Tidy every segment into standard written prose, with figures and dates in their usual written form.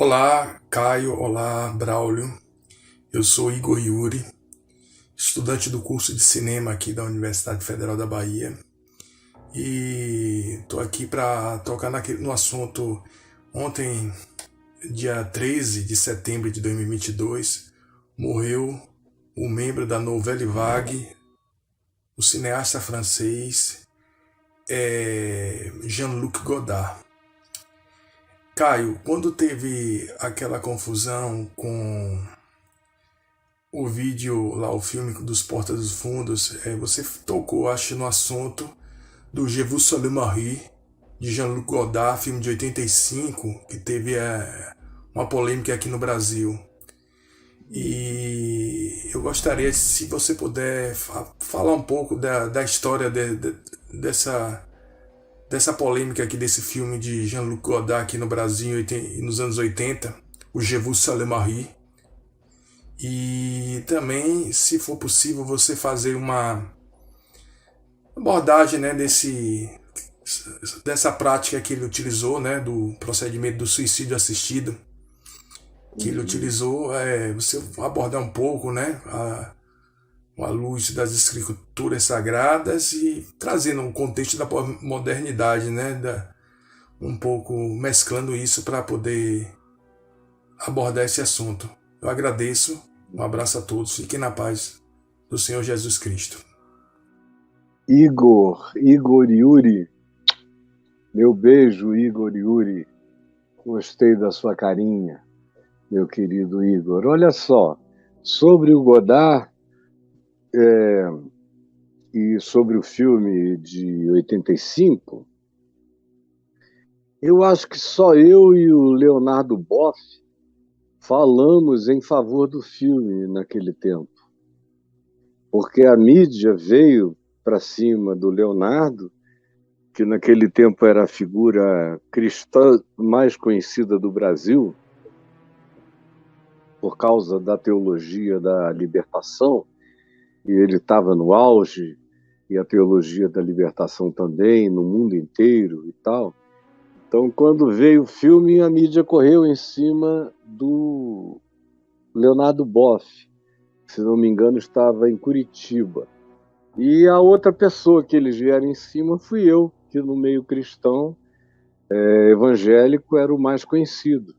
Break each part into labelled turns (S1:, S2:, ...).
S1: Olá, Caio. Olá, Braulio. Eu sou Igor Yuri, estudante do curso de cinema aqui da Universidade Federal da Bahia. E estou aqui para tocar no assunto. Ontem, dia 13 de setembro de 2022, morreu o membro da Nouvelle Vague, o cineasta francês Jean-Luc Godard. Caio, quando teve aquela confusão com o vídeo lá, o filme dos Portas dos Fundos, você tocou, acho, no assunto do Je vous salue Marie, de Jean-Luc Godard, filme de 85, que teve uma polêmica aqui no Brasil. E eu gostaria, se você puder, falar um pouco da história dessa polêmica aqui desse filme de Jean-Luc Godard aqui no Brasil nos anos 80, o Je vous salue Marie. E também, se for possível, você fazer uma abordagem, né, dessa prática que ele utilizou, né, do procedimento do suicídio assistido, que ele utilizou, você abordar um pouco, né, a luz das escrituras sagradas e trazendo um contexto da modernidade, né, um pouco mesclando isso para poder abordar esse assunto. Eu agradeço, um abraço a todos, fiquem na paz do Senhor Jesus Cristo.
S2: Igor Yuri, meu beijo, Igor Yuri. Gostei da sua carinha, meu querido Igor. Olha só, sobre o Godard e sobre o filme de 85, eu acho que só eu e o Leonardo Boff falamos em favor do filme naquele tempo, porque a mídia veio para cima do Leonardo, que naquele tempo era a figura cristã mais conhecida do Brasil, por causa da teologia da libertação, e ele estava no auge, e a teologia da libertação também, no mundo inteiro e tal. Então, quando veio o filme, a mídia correu em cima do Leonardo Boff, que, se não me engano, estava em Curitiba. E a outra pessoa que eles vieram em cima fui eu, que no meio cristão evangélico era o mais conhecido,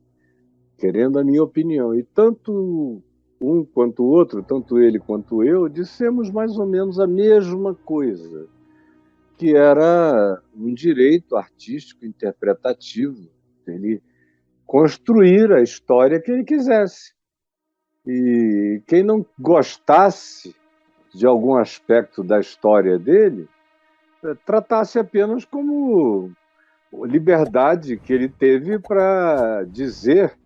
S2: querendo a minha opinião. E tanto um quanto o outro, tanto ele quanto eu, dissemos mais ou menos a mesma coisa, que era um direito artístico, interpretativo, ele construir a história que ele quisesse. E quem não gostasse de algum aspecto da história dele, tratasse apenas como liberdade que ele teve para dizer,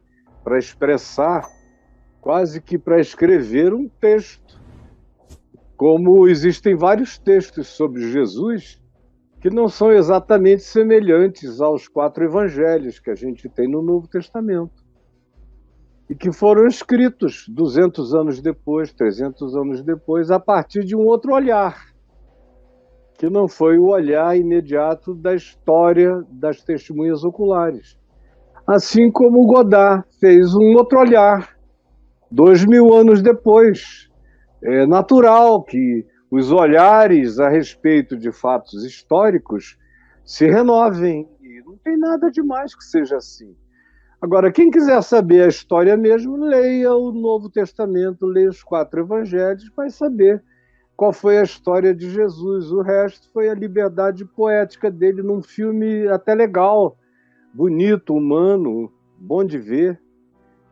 S2: para expressar, quase que para escrever um texto. Como existem vários textos sobre Jesus que não são exatamente semelhantes aos 4 evangelhos que a gente tem no Novo Testamento, e que foram escritos 200 anos depois, 300 anos depois, a partir de um outro olhar, que não foi o olhar imediato da história das testemunhas oculares. Assim como Godard fez um outro olhar, 2000 anos depois. É natural que os olhares a respeito de fatos históricos se renovem, e não tem nada de mais que seja assim. Agora, quem quiser saber a história mesmo, leia o Novo Testamento, leia os 4 evangelhos, vai saber qual foi a história de Jesus. O resto foi a liberdade poética dele num filme até legal, bonito, humano, bom de ver,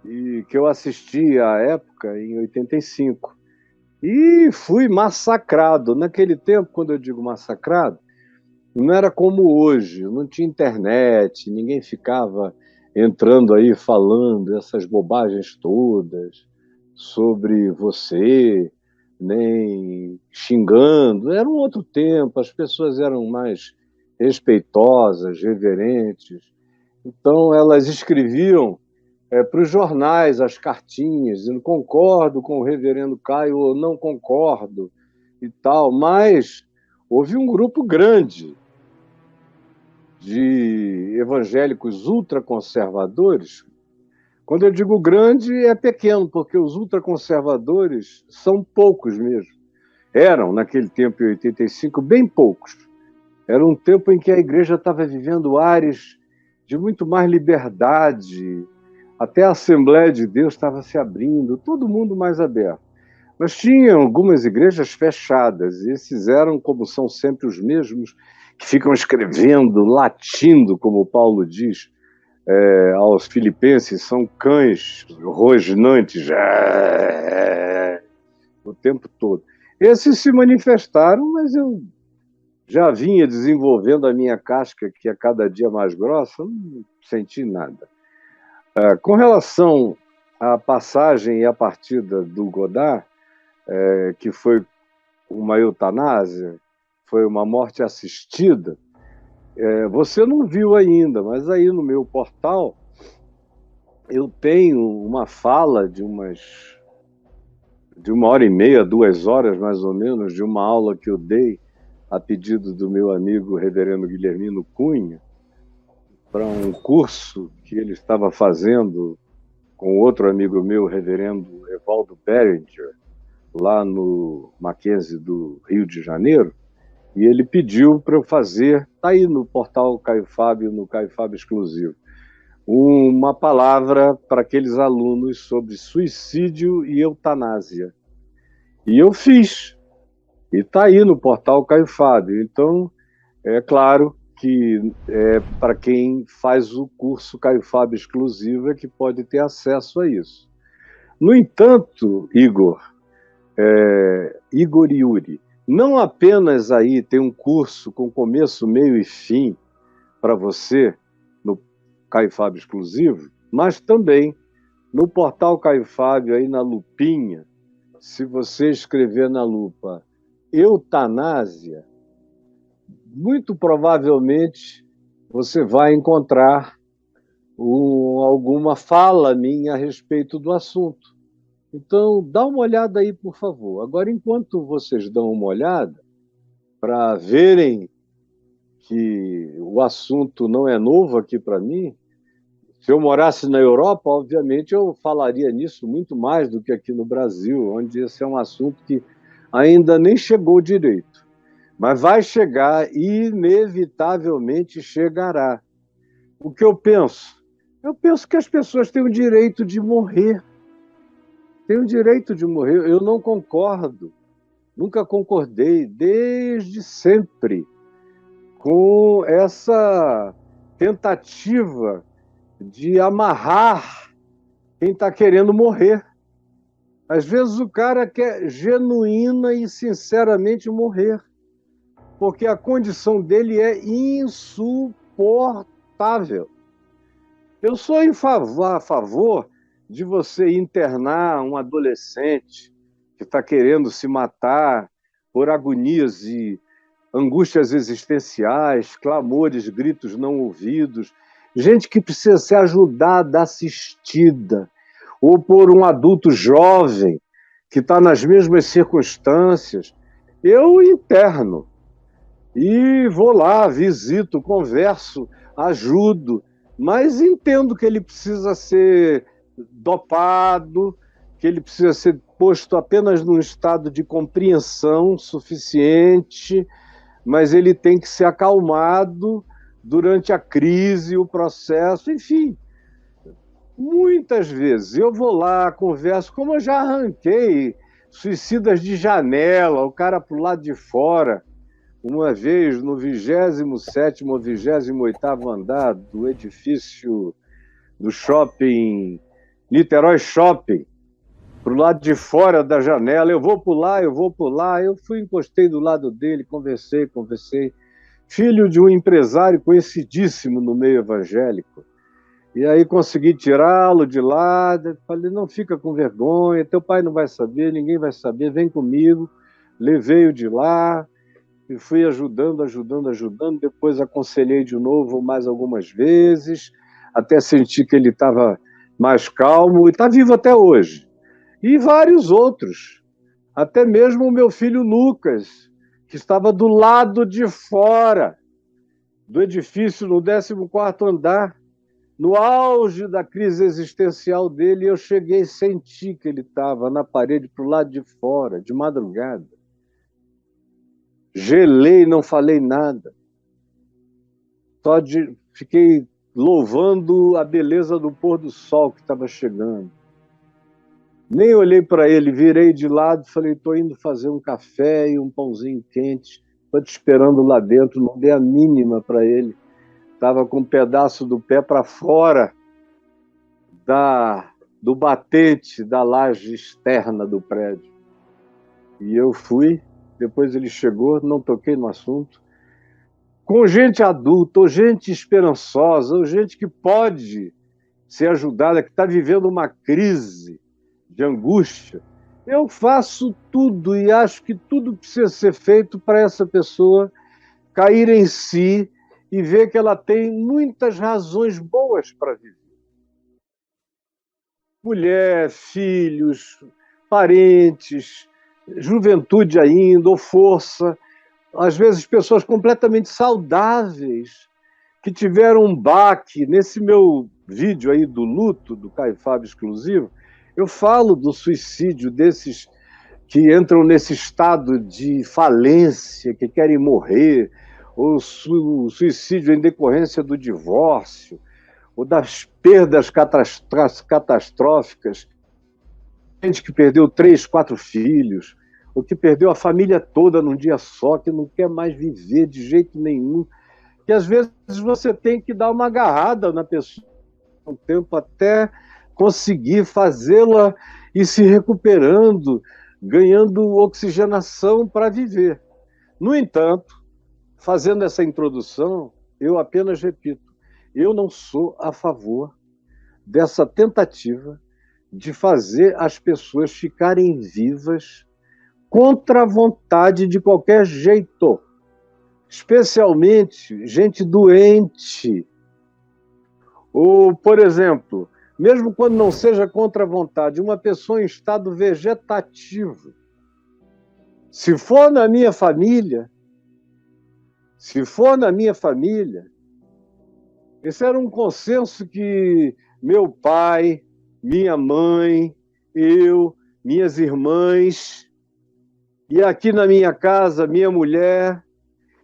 S2: e que eu assisti à época, em 85. E fui massacrado. Naquele tempo, quando eu digo massacrado, não era como hoje, não tinha internet, ninguém ficava entrando aí falando essas bobagens todas sobre você, nem xingando. Era um outro tempo, as pessoas eram mais respeitosas, reverentes. Então, elas escreviam para os jornais as cartinhas, dizendo concordo com o reverendo Caio ou não concordo e tal, mas houve um grupo grande de evangélicos ultraconservadores, Quando eu digo grande, é pequeno, porque os ultraconservadores são poucos mesmo. Eram, naquele tempo, em 85, bem poucos. Era um tempo em que a igreja estava vivendo ares de muito mais liberdade, até a Assembleia de Deus estava se abrindo, todo mundo mais aberto. Mas tinha algumas igrejas fechadas, e esses eram, como são sempre os mesmos, que ficam escrevendo, latindo, como Paulo diz, aos filipenses, são cães rosnantes o tempo todo. Esses se manifestaram, mas eu já vinha desenvolvendo a minha casca, que é cada dia mais grossa, não senti nada. Com relação à passagem e à partida do Godard, que foi uma eutanásia, foi uma morte assistida, você não viu ainda, mas aí no meu portal eu tenho uma fala de uma hora e meia, 2 horas mais ou menos, de uma aula que eu dei a pedido do meu amigo reverendo Guilhermino Cunha, para um curso que ele estava fazendo com outro amigo meu, reverendo Evaldo Berenger, lá no Mackenzie do Rio de Janeiro, e ele pediu para eu fazer, está aí no portal Caio Fábio, no Caio Fábio Exclusivo, uma palavra para aqueles alunos sobre suicídio e eutanásia. E eu fiz, e está aí no portal Caio Fábio. Então, é claro que para quem faz o curso Caio Fábio Exclusivo é que pode ter acesso a isso. No entanto, Igor e Yuri, não apenas aí tem um curso com começo, meio e fim para você no Caio Fábio Exclusivo, mas também no portal Caio Fábio, aí na lupinha, se você escrever na lupa eutanásia, muito provavelmente você vai encontrar alguma fala minha a respeito do assunto. Então, dá uma olhada aí, por favor. Agora, enquanto vocês dão uma olhada, para verem que o assunto não é novo aqui para mim, se eu morasse na Europa, obviamente eu falaria nisso muito mais do que aqui no Brasil, onde esse é um assunto que ainda nem chegou direito. Mas vai chegar e inevitavelmente chegará. O que eu penso? Eu penso que as pessoas têm o direito de morrer. Têm o direito de morrer. Eu não concordo, nunca concordei, desde sempre, com essa tentativa de amarrar quem está querendo morrer. Às vezes o cara quer genuína e sinceramente morrer, porque a condição dele é insuportável. Eu sou a favor de você internar um adolescente que está querendo se matar por agonias e angústias existenciais, clamores, gritos não ouvidos, gente que precisa ser ajudada, assistida, ou por um adulto jovem que está nas mesmas circunstâncias. Eu interno e vou lá, visito, converso, ajudo, mas entendo que ele precisa ser dopado, que ele precisa ser posto apenas num estado de compreensão suficiente, mas ele tem que ser acalmado durante a crise, o processo, enfim. Muitas vezes eu vou lá, converso, como eu já arranquei suicidas de janela, o cara para o lado de fora. Uma vez, no 27º ou 28º andar do edifício do shopping, Niterói Shopping, para o lado de fora da janela, eu vou pular. Eu fui, encostei do lado dele, conversei. Filho de um empresário conhecidíssimo no meio evangélico. E aí consegui tirá-lo de lá, falei, não fica com vergonha, teu pai não vai saber, ninguém vai saber, vem comigo. Levei-o de lá, e fui ajudando, depois aconselhei de novo mais algumas vezes, até sentir que ele estava mais calmo, e está vivo até hoje. E vários outros, até mesmo o meu filho Lucas, que estava do lado de fora do edifício, no 14º andar, No auge da crise existencial dele, eu cheguei e senti que ele estava na parede para o lado de fora, de madrugada. Gelei, não falei nada. Fiquei louvando a beleza do pôr do sol que estava chegando. Nem olhei para ele, virei de lado, falei, estou indo fazer um café e um pãozinho quente, estou te esperando lá dentro, não dei a mínima para ele. Estava com um pedaço do pé para fora do batente da laje externa do prédio. E eu fui, depois ele chegou, não toquei no assunto. Com gente adulta, ou gente esperançosa, ou gente que pode ser ajudada, que está vivendo uma crise de angústia, eu faço tudo e acho que tudo precisa ser feito para essa pessoa cair em si e ver que ela tem muitas razões boas para viver. Mulher, filhos, parentes, juventude ainda, ou força, às vezes pessoas completamente saudáveis, que tiveram um baque. Nesse meu vídeo aí do luto, do Caio Fábio Exclusivo, eu falo do suicídio desses que entram nesse estado de falência, que querem morrer, ou o suicídio em decorrência do divórcio, ou das perdas catastróficas, gente que perdeu 3, 4 filhos, ou que perdeu a família toda num dia só, que não quer mais viver de jeito nenhum, que às vezes você tem que dar uma agarrada na pessoa um tempo até conseguir fazê-la ir se recuperando, ganhando oxigenação para viver. No entanto, fazendo essa introdução, eu apenas repito, eu não sou a favor dessa tentativa de fazer as pessoas ficarem vivas contra a vontade de qualquer jeito, especialmente gente doente. Ou, por exemplo, mesmo quando não seja contra a vontade, uma pessoa em estado vegetativo. Se for na minha família, esse era um consenso que meu pai, minha mãe, eu, minhas irmãs, e aqui na minha casa, minha mulher,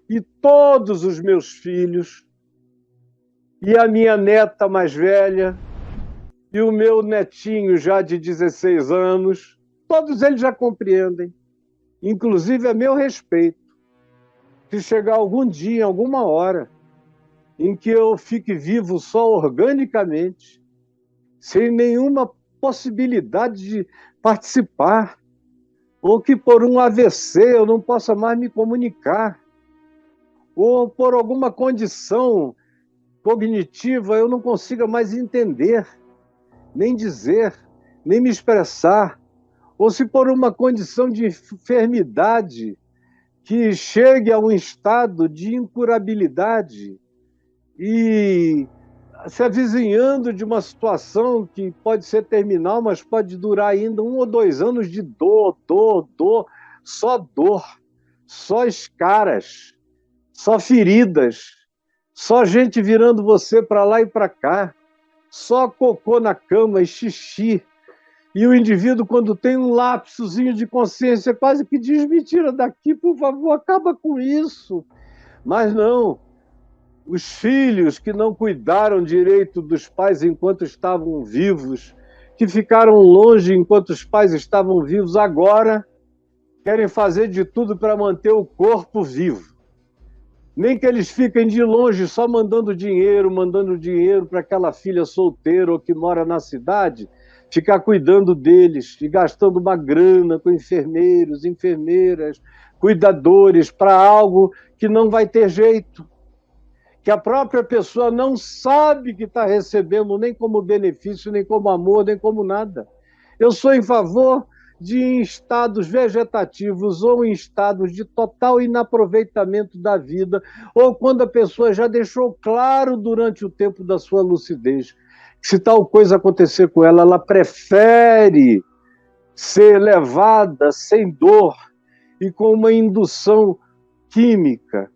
S2: e todos os meus filhos, e a minha neta mais velha, e o meu netinho já de 16 anos, todos eles já compreendem, inclusive a meu respeito. Se chegar algum dia, alguma hora, em que eu fique vivo só organicamente, sem nenhuma possibilidade de participar, ou que por um AVC eu não possa mais me comunicar, ou por alguma condição cognitiva eu não consiga mais entender, nem dizer, nem me expressar, ou se por uma condição de enfermidade que chegue a um estado de incurabilidade e se avizinhando de uma situação que pode ser terminal, mas pode durar ainda 1 ou 2 anos de dor, só escaras, só feridas, só gente virando você para lá e para cá, só cocô na cama e xixi. E o indivíduo, quando tem um lapsozinho de consciência, quase que diz, me tira daqui, por favor, acaba com isso. Mas não. Os filhos que não cuidaram direito dos pais enquanto estavam vivos, que ficaram longe enquanto os pais estavam vivos, agora querem fazer de tudo para manter o corpo vivo. Nem que eles fiquem de longe só mandando dinheiro para aquela filha solteira ou que mora na cidade, ficar cuidando deles e gastando uma grana com enfermeiros, enfermeiras, cuidadores, para algo que não vai ter jeito, que a própria pessoa não sabe que está recebendo nem como benefício, nem como amor, nem como nada. Eu sou em favor de em estados vegetativos ou em estados de total inaproveitamento da vida, ou quando a pessoa já deixou claro durante o tempo da sua lucidez que se tal coisa acontecer com ela, ela prefere ser levada sem dor e com uma indução química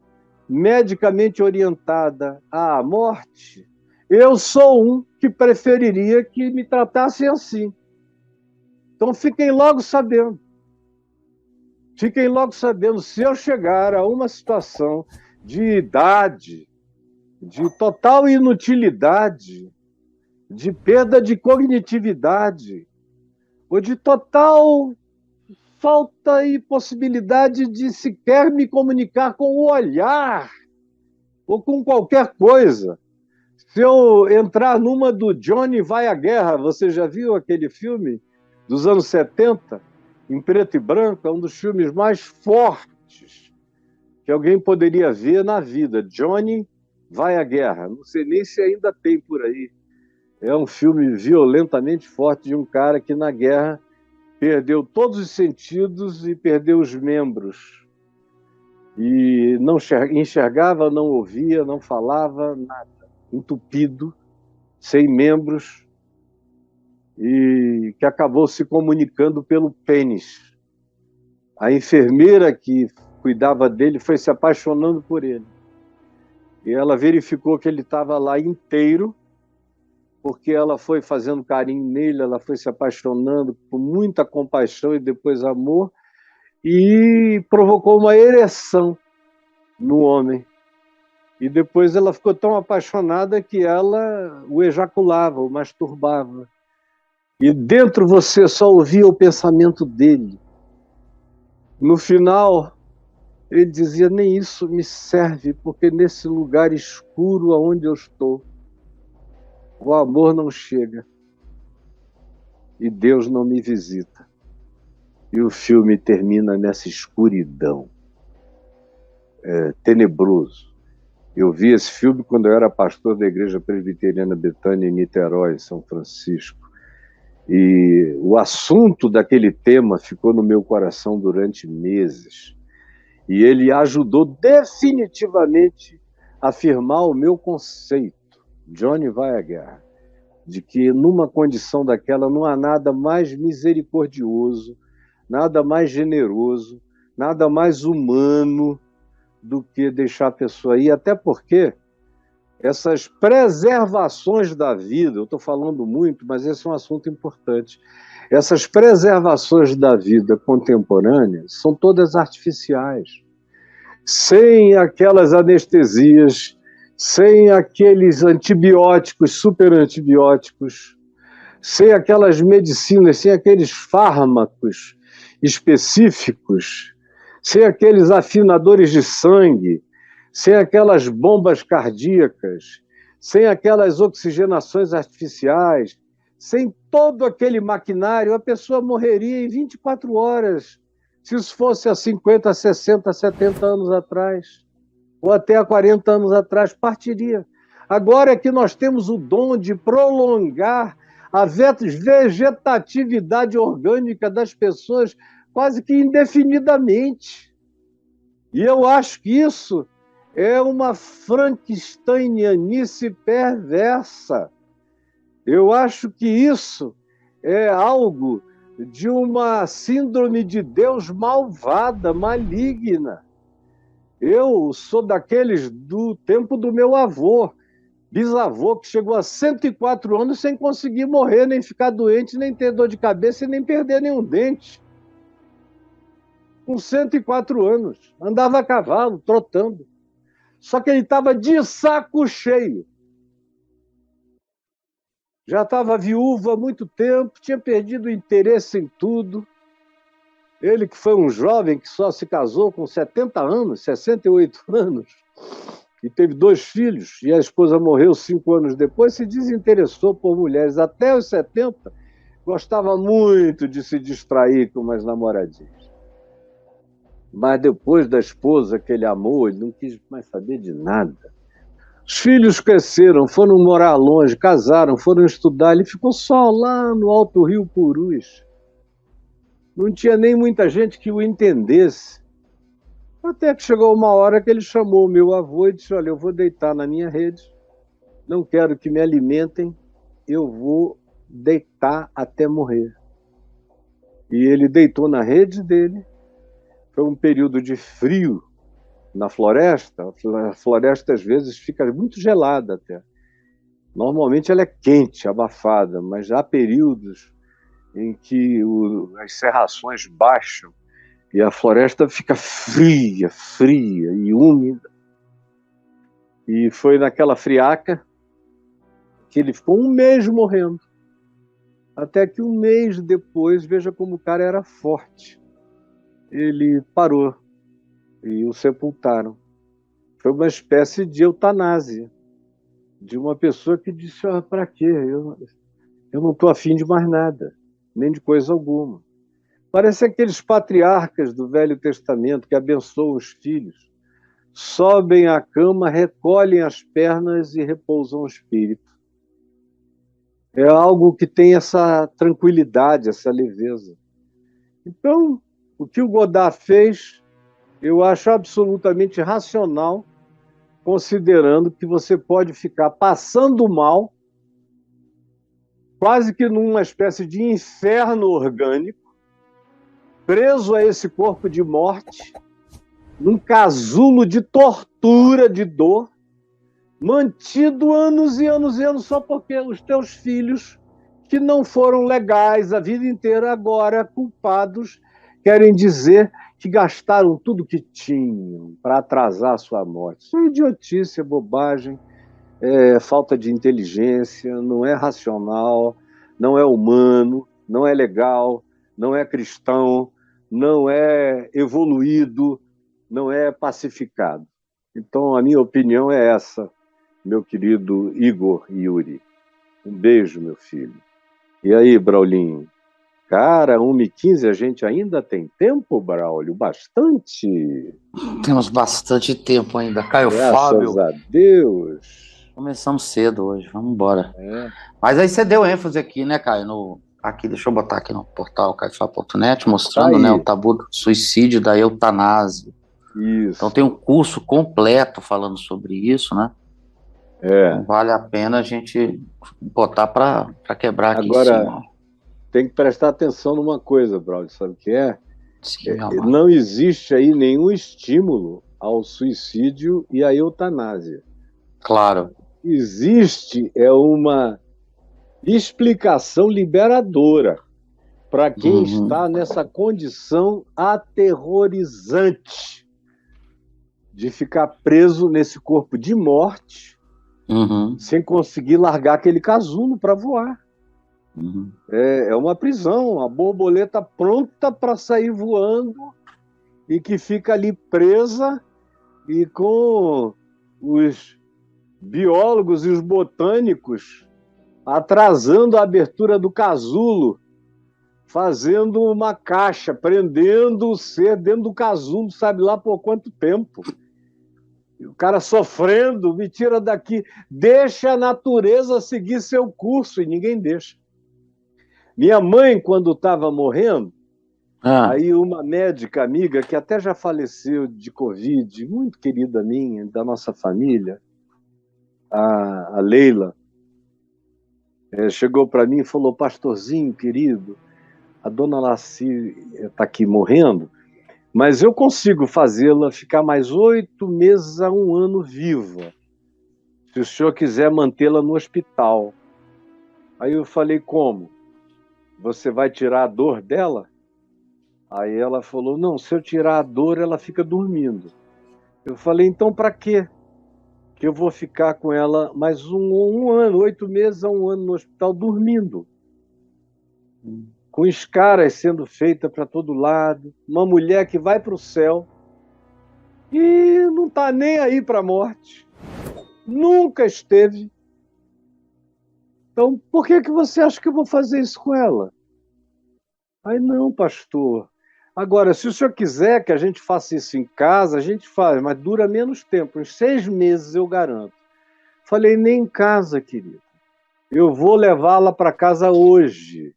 S2: medicamente orientada à morte. Eu sou um que preferiria que me tratassem assim. Então fiquem logo sabendo. Fiquem logo sabendo, se eu chegar a uma situação de idade, de total inutilidade, de perda de cognitividade, ou de total falta e possibilidade de sequer me comunicar com o olhar, ou com qualquer coisa. Se eu entrar numa do Johnny Vai à Guerra, você já viu aquele filme dos anos 70, em preto e branco? É um dos filmes mais fortes que alguém poderia ver na vida. Johnny Vai à Guerra. Não sei nem se ainda tem por aí. É um filme violentamente forte de um cara que na guerra perdeu todos os sentidos e perdeu os membros. E não enxergava, não ouvia, não falava, nada. Entupido, sem membros, e que acabou se comunicando pelo pênis. A enfermeira que cuidava dele foi se apaixonando por ele. E ela verificou que ele estava lá inteiro, porque ela foi fazendo carinho nele, ela foi se apaixonando com muita compaixão e depois amor, e provocou uma ereção no homem. E depois ela ficou tão apaixonada que ela o ejaculava, o masturbava. E dentro você só ouvia o pensamento dele. No final, ele dizia, nem isso me serve, porque nesse lugar escuro aonde eu estou, o amor não chega. E Deus não me visita. E o filme termina nessa escuridão. Tenebroso. Eu vi esse filme quando eu era pastor da Igreja Presbiteriana Betânia em Niterói, São Francisco. E o assunto daquele tema ficou no meu coração durante meses. E ele ajudou definitivamente a afirmar o meu conceito, Johnny Vai à Guerra, de que numa condição daquela não há nada mais misericordioso, nada mais generoso, nada mais humano do que deixar a pessoa ir, até porque essas preservações da vida, eu estou falando muito, mas esse é um assunto importante, essas preservações da vida contemporânea são todas artificiais, sem aquelas anestesias, sem aqueles antibióticos, superantibióticos, sem aquelas medicinas, sem aqueles fármacos específicos, sem aqueles afinadores de sangue, sem aquelas bombas cardíacas, sem aquelas oxigenações artificiais, sem todo aquele maquinário, a pessoa morreria em 24 horas, se isso fosse há 50, 60, 70 anos atrás, ou até há 40 anos atrás, partiria. Agora é que nós temos o dom de prolongar a vegetatividade orgânica das pessoas quase que indefinidamente. E eu acho que isso é uma frankensteinianice perversa. Eu acho que isso é algo de uma síndrome de Deus malvada, maligna. Eu sou daqueles do tempo do meu avô, bisavô, que chegou a 104 anos sem conseguir morrer, nem ficar doente, nem ter dor de cabeça e nem perder nenhum dente. Com 104 anos, andava a cavalo, trotando. Só que ele estava de saco cheio. Já estava viúvo há muito tempo, tinha perdido o interesse em tudo. Ele que foi um jovem que só se casou com 70 anos, 68 anos, e teve 2 filhos, e a esposa morreu 5 anos depois, se desinteressou por mulheres. Até os 70, gostava muito de se distrair com umas namoradinhas. Mas depois da esposa que ele amou, ele não quis mais saber de nada. Os filhos cresceram, foram morar longe, casaram, foram estudar. Ele ficou só lá no Alto Rio Purus. Não tinha nem muita gente que o entendesse. Até que chegou uma hora que ele chamou o meu avô e disse, olha, eu vou deitar na minha rede, não quero que me alimentem, eu vou deitar até morrer. E ele deitou na rede dele. Foi um período de frio na floresta. A floresta, às vezes, fica muito gelada até. Normalmente ela é quente, abafada, mas há períodos em que as serrações baixam e a floresta fica fria, fria e úmida. E foi naquela friaca que ele ficou um mês morrendo. Até que um mês depois, veja como o cara era forte. Ele parou e o sepultaram. Foi uma espécie de eutanásia, de uma pessoa que disse, para quê? Eu não estou afim de mais nada, nem de coisa alguma. Parece aqueles patriarcas do Velho Testamento que abençoam os filhos, sobem à cama, recolhem as pernas e repousam o espírito. É algo que tem essa tranquilidade, essa leveza. Então, o que o Godard fez, eu acho absolutamente racional, considerando que você pode ficar passando mal, quase que numa espécie de inferno orgânico, preso a esse corpo de morte, num casulo de tortura, de dor, mantido anos e anos e anos só porque os teus filhos, que não foram legais a vida inteira, agora culpados, querem dizer que gastaram tudo que tinham para atrasar a sua morte. Isso é idiotice, é bobagem, é falta de inteligência, não é racional, não é humano, não é legal, não é cristão, não é evoluído, não é pacificado. Então, a minha opinião é essa, meu querido Igor Yuri. Um beijo, meu filho. E aí, Braulinho? Cara, 1h15, a gente ainda tem tempo, Braulio? Bastante.
S3: Temos bastante tempo ainda. Caio
S2: Graças
S3: Fábio.
S2: a Deus.
S3: Começamos cedo hoje, vamos embora. Mas aí você deu ênfase aqui, né, Caio? Aqui, deixa eu botar aqui no portal caifá.net, mostrando, né, o tabu do suicídio, da eutanásia.
S2: Isso.
S3: Então tem um curso completo falando sobre isso, né? Então, vale a pena a gente botar para quebrar aqui
S2: agora,
S3: em cima.
S2: Tem que prestar atenção numa coisa, Braulio, sabe o que é?
S3: Sim,
S2: não existe aí nenhum estímulo ao suicídio e à eutanásia.
S3: Claro.
S2: Existe uma explicação liberadora para quem está nessa condição aterrorizante de ficar preso nesse corpo de morte sem conseguir largar aquele casulo para voar. É uma prisão, uma borboleta pronta para sair voando e que fica ali presa e com os biólogos e os botânicos atrasando a abertura do casulo, fazendo uma caixa, prendendo o ser dentro do casulo, sabe lá por quanto tempo. E o cara sofrendo, me tira daqui, deixa a natureza seguir seu curso, e ninguém deixa. Minha mãe, quando estava morrendo, aí uma médica amiga, que até já faleceu de Covid, muito querida minha, da nossa família, a Leila, chegou para mim e falou: pastorzinho querido, a dona Laci está aqui morrendo, mas eu consigo fazê-la ficar mais 8 meses a 1 ano viva, se o senhor quiser mantê-la no hospital. Aí eu falei: como? Você vai tirar a dor dela? Aí ela falou: não, se eu tirar a dor, ela fica dormindo. Eu falei: então para quê? Que eu vou ficar com ela mais um ano, 8 meses a 1 ano no hospital, dormindo. Com escaras sendo feitas para todo lado, uma mulher que vai para o céu e não está nem aí para a morte. Nunca esteve. Então, por que você acha que eu vou fazer isso com ela? Aí, não, pastor. Agora, se o senhor quiser que a gente faça isso em casa, a gente faz, mas dura menos tempo, uns 6 meses eu garanto. Falei: nem em casa, querido. Eu vou levá-la para casa hoje.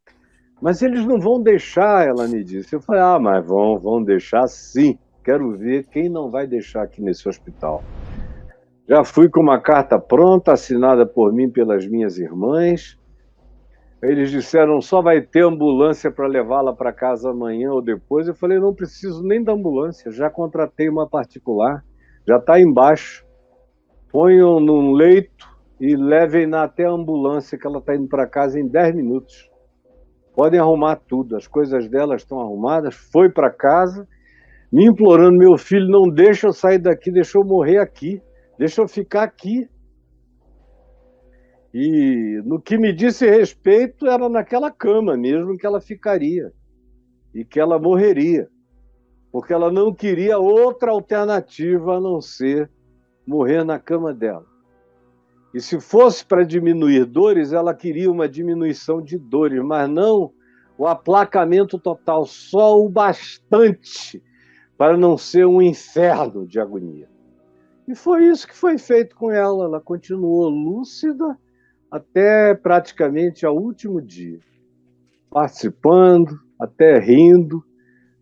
S2: Mas eles não vão deixar, ela me disse. Eu falei: mas vão deixar sim. Quero ver quem não vai deixar aqui nesse hospital. Já fui com uma carta pronta, assinada por mim, pelas minhas irmãs. Eles disseram: só vai ter ambulância para levá-la para casa amanhã ou depois. Eu falei: não preciso nem da ambulância, já contratei uma particular, já está embaixo. Ponham num leito e levem-na até a ambulância, que ela está indo para casa em 10 minutos. Podem arrumar tudo, as coisas dela estão arrumadas. Foi para casa, me implorando: meu filho, não deixa eu sair daqui, deixa eu morrer aqui, deixa eu ficar aqui. E no que me disse respeito, era naquela cama mesmo que ela ficaria e que ela morreria, porque ela não queria outra alternativa a não ser morrer na cama dela. E se fosse para diminuir dores, ela queria uma diminuição de dores, mas não o aplacamento total, só o bastante para não ser um inferno de agonia. E foi isso que foi feito com ela. Ela continuou lúcida até praticamente ao último dia, participando, até rindo,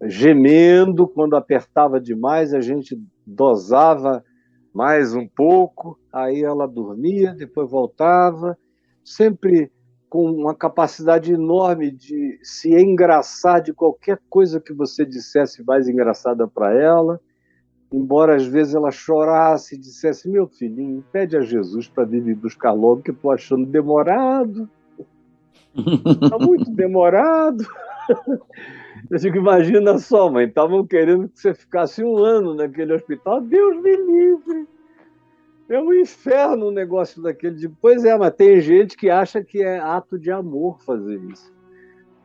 S2: gemendo. Quando apertava demais, a gente dosava mais um pouco, aí ela dormia, depois voltava, sempre com uma capacidade enorme de se engraçar de qualquer coisa que você dissesse mais engraçada para ela, embora às vezes ela chorasse e dissesse: meu filhinho, pede a Jesus para vir me buscar logo, que eu estou achando demorado, está muito demorado. Eu digo: imagina só, mãe, estavam querendo que você ficasse 1 ano naquele hospital. Deus me livre! É um inferno um negócio daquele. Digo: pois é, mas tem gente que acha que é ato de amor fazer isso.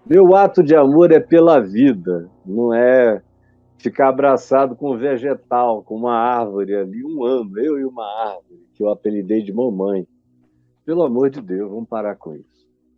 S2: Meu ato de amor é pela vida, não é ficar abraçado com um vegetal, com uma árvore ali 1 ano, eu e uma árvore, que eu apelidei de mamãe. Pelo amor de Deus, vamos parar com isso.